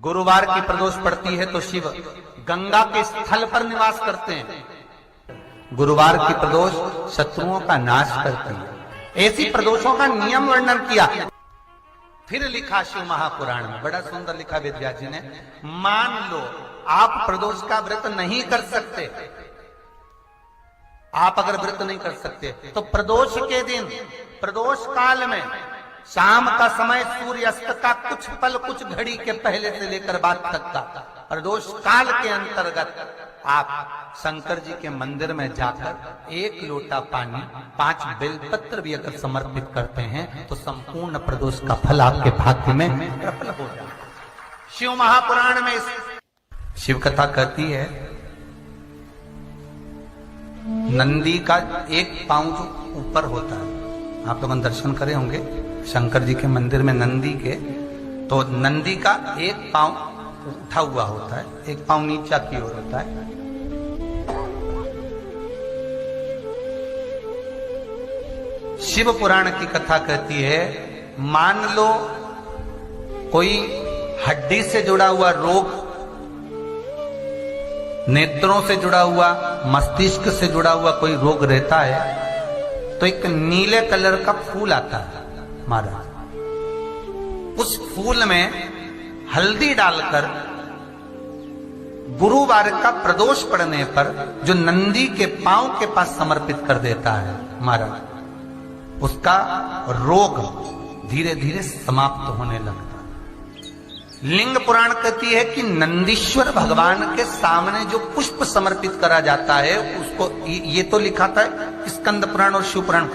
गुरुवार की प्रदोष पड़ती है तो शिव गंगा के स्थल पर निवास करते हैं। गुरुवार की प्रदोष शत्रुओं का नाश करती है। ऐसी प्रदोषों का नियम वर्णन किया। फिर लिखा शिव महापुराण में, बड़ा सुंदर लिखा वेदव्यास जी ने। मान लो आप प्रदोष का व्रत नहीं कर सकते, आप अगर व्रत नहीं कर सकते तो प्रदोष के दिन, प्रदोष काल में शाम का समय सूर्यास्त का कुछ पल, कुछ घड़ी के पहले से लेकर बाद तक का प्रदोष काल के अंतर्गत आप शंकर जी के मंदिर में जाकर 1 लोटा पानी, 5 बेलपत्र भी अगर समर्पित करते हैं तो संपूर्ण प्रदोष का फल आपके भाग्य में प्रबल हो जाए। शिव महापुराण में शिव कथा कहती है, नंदी का एक पांव जो ऊपर होता है, आप लोग दर्शन करे होंगे शंकर जी के मंदिर में नंदी के, तो नंदी का एक पांव उठा हुआ होता है, एक पांव नीचा की ओर होता है। शिव पुराण की कथा कहती है, मान लो कोई हड्डी से जुड़ा हुआ रोग, नेत्रों से जुड़ा हुआ, मस्तिष्क से जुड़ा हुआ कोई रोग रहता है, तो एक नीले कलर का फूल आता है महाराज, उस फूल में हल्दी डालकर गुरुवार का प्रदोष पड़ने पर जो नंदी के पांव के पास समर्पित कर देता है महाराज, उसका रोग धीरे धीरे समाप्त होने लगता है। लिंग पुराण कहती है कि नंदीश्वर भगवान के सामने जो पुष्प समर्पित करा जाता है उसको, ये तो लिखा था स्कंद पुराण और शिव पुराण।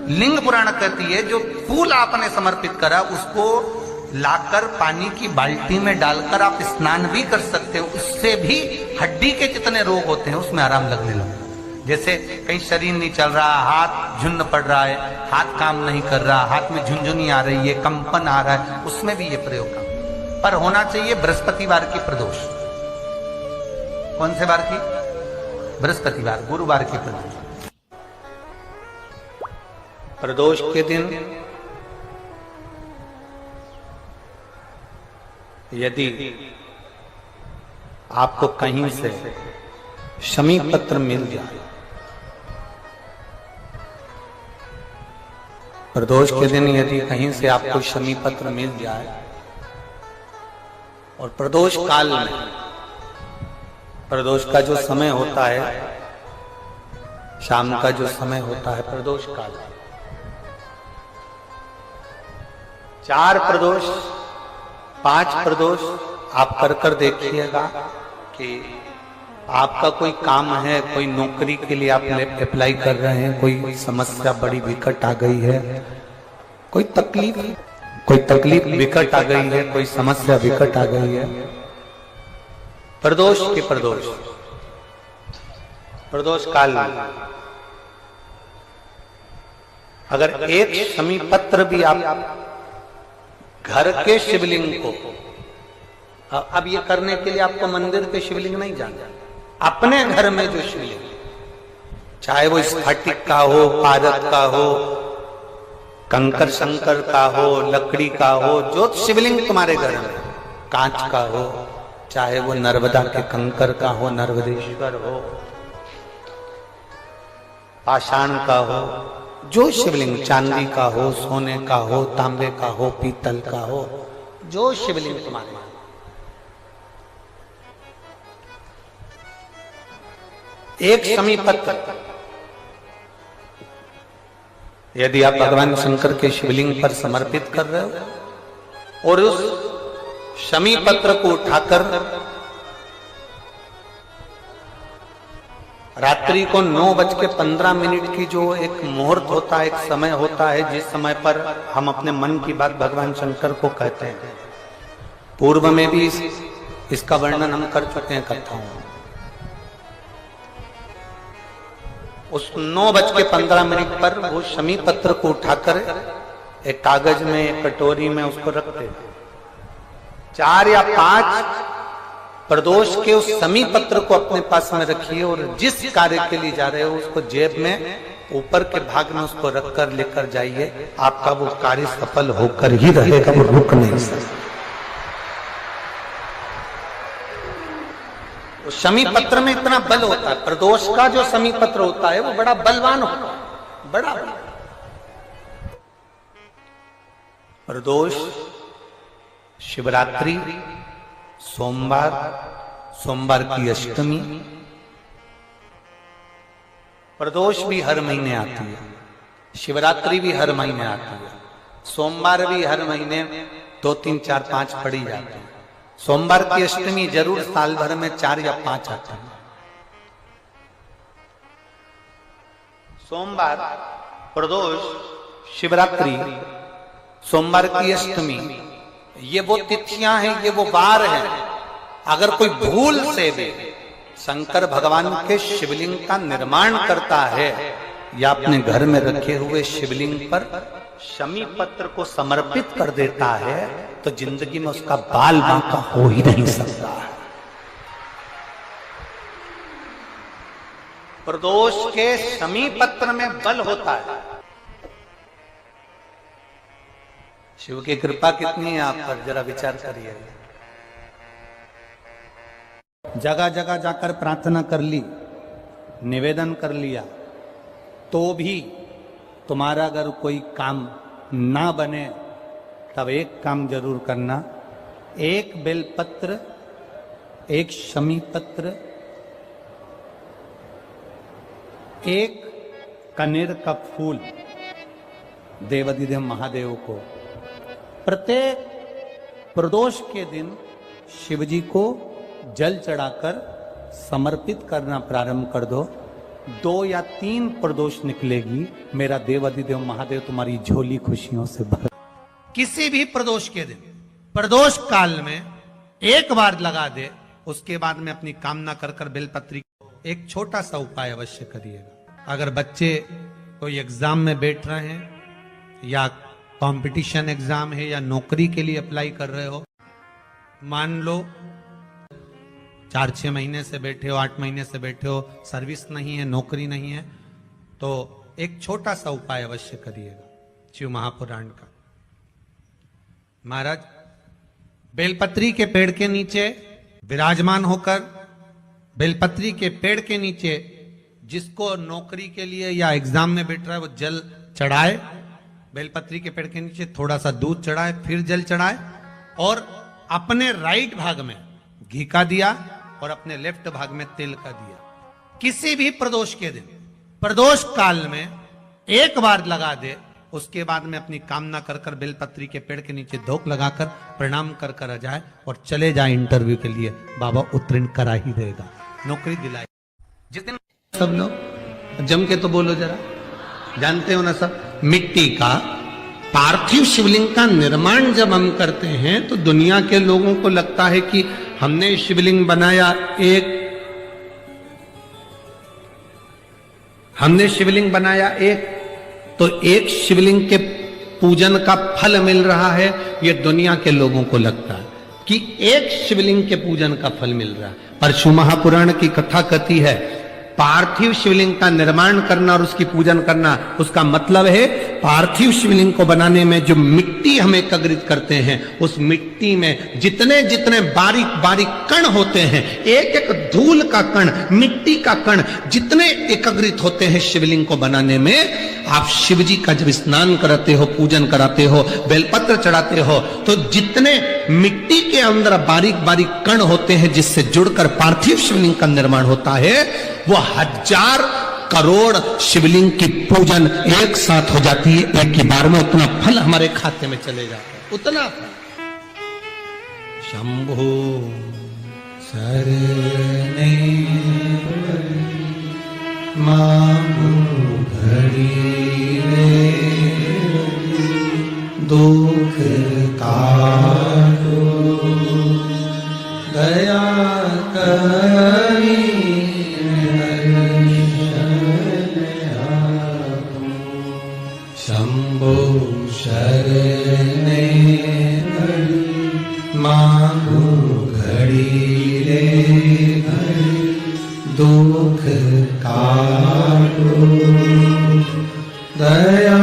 लिंग पुराण कहती है जो फूल आपने समर्पित करा उसको लाकर पानी की बाल्टी में डालकर आप स्नान भी कर सकते हो, उससे भी हड्डी के जितने रोग होते हैं उसमें आराम लगने लगता है। जैसे कहीं शरीर नहीं चल रहा, हाथ झुन्न पड़ रहा है, हाथ काम नहीं कर रहा, हाथ में झुनझुनी आ रही है, कंपन आ रहा है, उसमें भी ये प्रयोग काम। पर होना चाहिए बृहस्पतिवार की प्रदोष। कौन से वार की? बृहस्पतिवार, गुरुवार की प्रदोष। प्रदोष के दिन यदि आपको कहीं से शमी पत्र मिल जाए, प्रदोष के दिन यदि कहीं से आपको शमी पत्र मिल जाए और प्रदोष काल में, प्रदोष का जो समय होता है, शाम का जो समय होता है प्रदोष काल, 4 प्रदोष 5 प्रदोष आप कर देखिएगा कि आपका कोई काम है, कोई नौकरी के लिए आप अप्लाई कर रहे हैं, कोई समस्या बड़ी विकट आ गई है, कोई तकलीफ विकट आ गई है, कोई समस्या विकट आ गई है, प्रदोष के प्रदोष काल में अगर एक शमी पत्र भी आप घर के शिवलिंग को, अब ये करने के लिए आपको मंदिर पे शिवलिंग नहीं जाना, अपने घर में जो शिवलिंग, चाहे वो स्फटिक का हो, पारद का हो, कंकर शंकर का हो, लकड़ी का हो, जो शिवलिंग तुम्हारे घर में, कांच का हो, चाहे वो नर्मदा के कंकर का हो, नर्मदेश्वर हो, पाषाण का हो, जो शिवलिंग, चांदी का हो, सोने का हो, तांबे का हो, पीतल का हो, जो शिवलिंग तुम्हारे, एक शमी पत्र यदि आप भगवान शंकर के शिवलिंग पर समर्पित कर रहे हो और उस शमी पत्र को उठाकर रात्रि को 9:15 की जो एक मुहूर्त होता है, एक समय होता है, जिस समय पर हम अपने मन की बात भगवान शंकर को कहते हैं, पूर्व में भी इसका वर्णन हम कर चुके हैं कथाओं में। उस 9:15 पर वो शमी पत्र को उठाकर एक कागज में, एक कटोरी में उसको रखते हैं। 4 या 5 प्रदोष के उस शमी पत्र को अपने पास में रखिए और जिस कार्य के लिए जा रहे हो उसको जेब में ऊपर के भाग में उसको रखकर लेकर जाइए, आपका वो कार्य सफल होकर ही रहेगा, वो रुक नहीं सकता। वो शमी पत्र में इतना बल होता है, प्रदोष का जो शमी पत्र होता है वो बड़ा बलवान होता है, बड़ा प्रदोष, शिवरात्रि, सोमवार, सोमवार की अष्टमी। प्रदोष भी हर महीने आती है, शिवरात्रि भी हर महीने आती है, सोमवार भी हर महीने 2, 3, 4, 5 पड़ी जाती है। सोमवार की अष्टमी जरूर साल भर में 4 या 5 आती है। सोमवार, प्रदोष, शिवरात्रि, सोमवार की अष्टमी, ये वो तिथियां हैं, ये वो वार हैं। अगर कोई भूल से भी शंकर भगवान के शिवलिंग का निर्माण करता है या अपने घर में रखे हुए शिवलिंग पर शमी पत्र को समर्पित कर देता है तो जिंदगी में उसका बाल बांका हो ही नहीं सकता। प्रदोष के शमी पत्र में बल होता है। शिव की कृपा कितनी है आप पर, जरा विचार करिए। जगह जगह जाकर प्रार्थना कर ली, निवेदन कर लिया, तो भी तुम्हारा अगर कोई काम ना बने तब एक काम जरूर करना, एक बेलपत्र, एक शमी पत्र, एक कनेर का फूल देवाधिदेव महादेव को प्रत्येक प्रदोष के दिन शिवजी को जल चढ़ाकर समर्पित करना प्रारंभ कर दो। 2 या 3 प्रदोष निकलेगी, मेरा देवाधिदेव महादेव तुम्हारी झोली खुशियों से भर। किसी भी प्रदोष के दिन, प्रदोष काल में एक बार लगा दे, उसके बाद में अपनी कामना कर कर बेलपत्री। एक छोटा सा उपाय अवश्य करिएगा। अगर बच्चे कोई एग्जाम में बैठ रहे हैं या कंपटीशन एग्जाम है या नौकरी के लिए अप्लाई कर रहे हो, मान लो 4-6 महीने से बैठे हो, 8 महीने से बैठे हो, सर्विस नहीं है, नौकरी नहीं है, तो एक छोटा सा उपाय अवश्य करिएगा शिव महापुराण का। महाराज बेलपत्री के पेड़ के नीचे विराजमान होकर, बेलपत्री के पेड़ के नीचे जिसको नौकरी के लिए या एग्जाम में बैठ रहा है वो जल चढ़ाए, बेलपत्री के पेड़ के नीचे थोड़ा सा दूध चढ़ाए, फिर जल चढ़ाए और अपने राइट भाग में घी का दिया और अपने लेफ्ट भाग में तेल का दिया। किसी भी प्रदोष के दिन, प्रदोष काल में एक बार लगा दे, उसके बाद में अपनी कामना कर कर बेलपत्री के पेड़ के नीचे धोख लगाकर प्रणाम कर कर आ जाए और चले जाए इंटरव्यू के लिए, बाबा उत्तीर्ण करा ही देगा, नौकरी दिलाए। जितने सब लोग जम के तो बोलो जरा, जानते हो ना सब, मिट्टी का पार्थिव शिवलिंग का निर्माण जब हम करते हैं तो दुनिया के लोगों को लगता है कि हमने शिवलिंग बनाया, हमने शिवलिंग बनाया तो एक शिवलिंग के पूजन का फल मिल रहा है। ये दुनिया के लोगों को लगता है कि एक शिवलिंग के पूजन का फल मिल रहा है, पर शिव महापुराण की कथा कहती है पार्थिव शिवलिंग का निर्माण करना और उसकी पूजन करना, उसका मतलब है पार्थिव शिवलिंग को बनाने में जो मिट्टी हम एकत्रित करते हैं, उस मिट्टी में जितने जितने बारीक बारीक कण होते हैं, एक एक धूल का कण, मिट्टी का कण जितने एकत्रित होते हैं शिवलिंग को बनाने में, आप शिवजी का जब स्नान कराते हो, पूजन कराते हो, बेलपत्र चढ़ाते हो, तो जितने मिट्टी के अंदर बारीक बारीक कण होते हैं जिससे जुड़कर पार्थिव शिवलिंग का निर्माण होता है, वो 1000 करोड़ शिवलिंग की पूजन एक साथ हो जाती है एक ही बार में। उतना फल हमारे खाते में चले जाता है, उतना फल। शंभो शरणे मांगो घड़ी रे, दुख काटो दया करी, शंभो शरणे मांगो घड़ी रे घड़ी, दुख काटो दया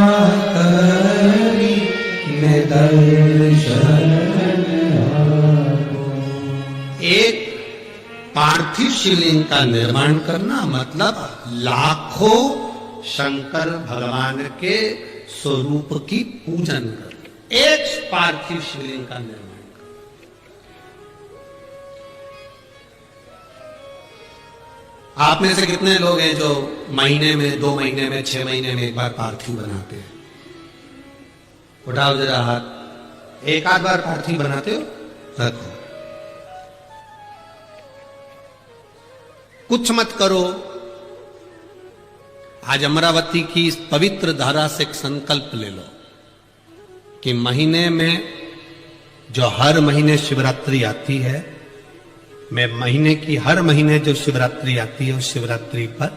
करी, मैं दर्शन। एक पार्थिव शिवलिंग का निर्माण करना मतलब लाखों शंकर भगवान के स्वरूप की पूजन कर, एक पार्थिव शिवलिंग का निर्माण। आप में से कितने लोग हैं जो महीने में, 2 महीने में, 6 महीने में एक बार पार्थिव बनाते हैं? उठाओ जरा हाथ। एक आध बार पार्थिव बनाते हो? रखो। कुछ मत करो। आज अमरावती की इस पवित्र धारा से एक संकल्प ले लो कि महीने में, जो हर महीने शिवरात्रि आती है, मैं महीने की हर महीने जो शिवरात्रि आती है उस शिवरात्रि पर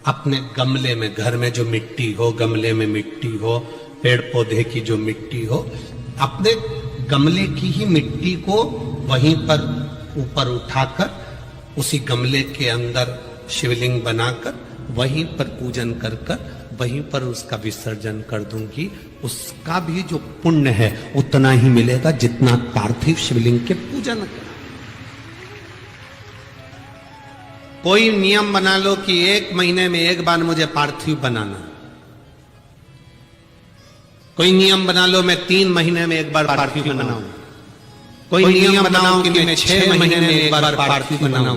अपने गमले में, घर में जो मिट्टी हो, गमले में मिट्टी हो, पेड़ पौधे की जो मिट्टी हो, अपने गमले की ही मिट्टी को वहीं पर ऊपर उठाकर उसी गमले के अंदर शिवलिंग बनाकर वहीं पर पूजन कर वहीं पर उसका विसर्जन कर दूंगी। उसका भी जो पुण्य है उतना ही मिलेगा जितना पार्थिव शिवलिंग के पूजन का। कोई नियम बना लो कि 1 महीने में एक बार मुझे पार्थिव बनाना। कोई नियम बना लो मैं 3 महीने में एक बार पार्थिव बनाऊं। कोई नियम बनाओ कि मैं 6 महीने में एक बार पार्थिव बनाऊं।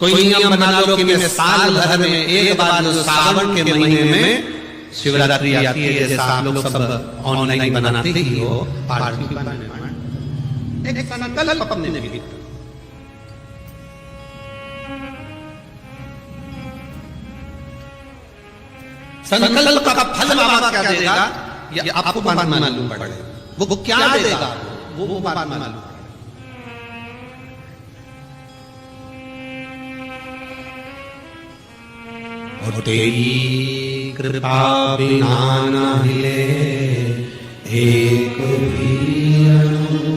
कोई नियम बना लो कि मैं साल भर में एक बार, जो सावन के महीने में शिवरात्रि आती है, जैसा आप लोग सब ऑनलाइन बनाते ही हो, पार्थिव का निर्माण एक संकल्प अपने भीतर। संकल्प का फल बाबा क्या देगा ये आपको बात मालूम पड़ेगा। वो क्या देगा वो बात मालूम पड़ेगा। और तेरी कृपा बिना न हिले एक भी अणु,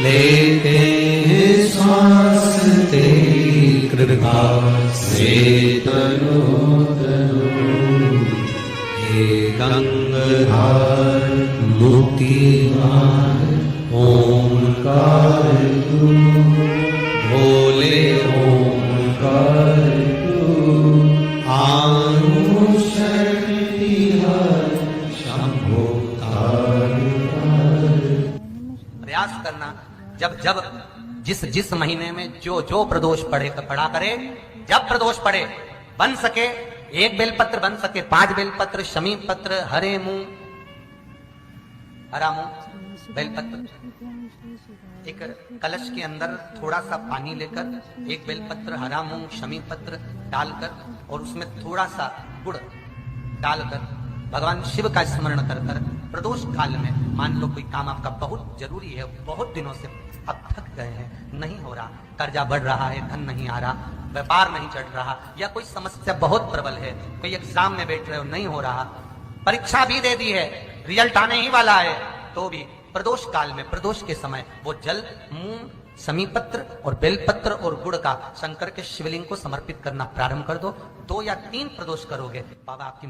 लेते हैं श्वास तेरी कृपा से तनो तनो। हे गंगाधर मुक्तिदार ओंकार तू, भोले ओंकार तू, आनु शक्ति हर शंभो तार। प्रयास करना जब जब जिस जिस महीने में जो जो प्रदोष पड़े पड़ा करे, जब प्रदोष पड़े बन सके 1 बेलपत्र, बन सके 5 बेलपत्र, शमी पत्र, हरे मुंह, हरा मुंह, बेलपत्र, एक कलश के अंदर थोड़ा सा पानी लेकर 1 बेलपत्र, हरा मूंग, शमी पत्र डालकर और उसमें थोड़ा सा गुड़ डालकर भगवान शिव का स्मरण कर प्रदोष काल में, मान लो कोई काम आपका बहुत जरूरी है, बहुत दिनों से अब थक गए हैं, नहीं हो रहा, कर्जा बढ़ रहा है, धन नहीं आ रहा, व्यापार नहीं चढ़ रहा, या कोई समस्या बहुत प्रबल है, कोई एग्जाम में बैठ रहे हो नहीं हो रहा, परीक्षा भी दे दी है, रिजल्ट आने ही वाला है, तो भी प्रदोष काल में, प्रदोष के समय वो जल, मूंग, समीपत्र और बेलपत्र और गुड़ का शंकर के शिवलिंग को समर्पित करना प्रारंभ कर दो। 2 या 3 प्रदोष करोगे, बाबा आपकी